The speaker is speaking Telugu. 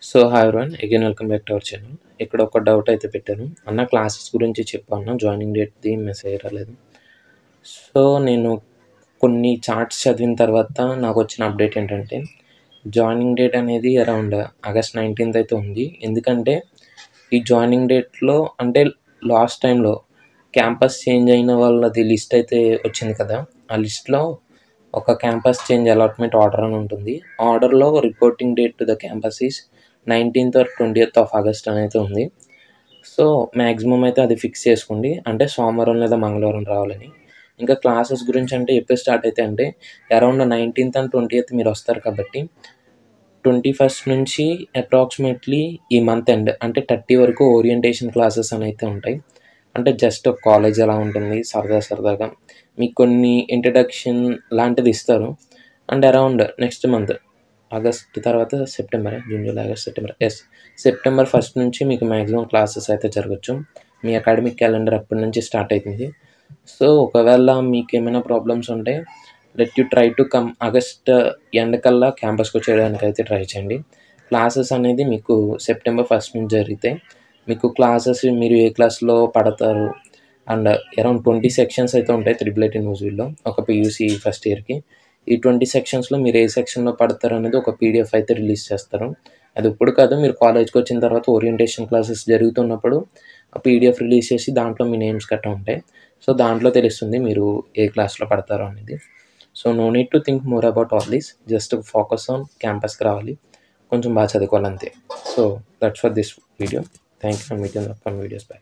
So hi everyone, again welcome back to our channel. ఇక్కడ ఒక డౌట్ అయితే పెట్టాను అన్న, క్లాసెస్ గురించి చెప్పాను. జాయినింగ్ డేట్ది మెసేజ్ రాలేదు. సో నేను కొన్ని చార్ట్స్ చదివిన తర్వాత నాకు వచ్చిన అప్డేట్ ఏంటంటే, జాయినింగ్ డేట్ అనేది అరౌండ్ ఆగస్ట్ 19th అయితే ఉంది. ఎందుకంటే ఈ జాయినింగ్ డేట్లో అంటే లాస్ట్ టైంలో క్యాంపస్ చేంజ్ అయిన వాళ్ళది లిస్ట్ అయితే వచ్చింది కదా. ఆ లిస్ట్లో ఒక క్యాంపస్ చేంజ్ అలాట్మెంట్ ఆర్డర్ అని ఉంటుంది. ఆర్డర్లో reporting date to the campus is 19th or 20th of August అని అయితే ఉంది. సో మ్యాక్సిమం అయితే అది ఫిక్స్ చేసుకోండి, అంటే సోమవారం లేదా మంగళవారం రావాలని. ఇంకా క్లాసెస్ గురించి అంటే ఎప్పుడు స్టార్ట్ అయితే అంటే అరౌండ్ 19th and 20th మీరు వస్తారు కాబట్టి 21st నుంచి అప్రాక్సిమేట్లీ ఈ మంత్ ఎండ్ అంటే 30 వరకు ఓరియంటేషన్ క్లాసెస్ అని అయితే ఉంటాయి. అంటే జస్ట్ కాలేజ్ ఎలా ఉంటుంది సరదాగా మీకు కొన్ని ఇంట్రడక్షన్ లాంటిది ఇస్తారు. And around next month August తర్వాత June July August September 1st నుంచి మీకు మ్యాక్సిమం క్లాసెస్ అయితే జరగచ్చు. మీ అకాడమిక్ క్యాలెండర్ అప్పటి నుంచి స్టార్ట్ అవుతుంది. సో ఒకవేళ మీకు ఏమైనా ప్రాబ్లమ్స్ ఉంటే let you try to come August end కల్లా క్యాంపస్కి వచ్చేయడానికి అయితే ట్రై చేయండి. క్లాసెస్ అనేది మీకు సెప్టెంబర్ 1st నుంచి జరిగితే మీకు క్లాసెస్ మీరు ఏ క్లాస్లో పడతారు అండ్ అరౌండ్ 20 సెక్షన్స్ అయితే ఉంటాయి IIIT న్యూజిల్లో ఒక PUC ఫస్ట్ ఇయర్కి. ఈ 20 సెక్షన్స్లో మీరు ఏ సెక్షన్లో పడతారు అనేది ఒక PDF అయితే రిలీజ్ చేస్తారు. అది ఇప్పుడు కాదు, మీరు కాలేజ్కి వచ్చిన తర్వాత ఓరియంటేషన్ క్లాసెస్ జరుగుతున్నప్పుడు ఆ PDF రిలీజ్ చేసి దాంట్లో మీ నేమ్స్ గట్టా ఉంటాయి. సో దాంట్లో తెలుస్తుంది మీరు ఏ క్లాస్లో పడతారో అనేది. So no need to think more about all this, just focus on క్యాంపస్కి రావాలి, కొంచెం బాగా చదువుకోవాలి అంతే. So that's for this video. Thank you for meeting up on videos. By.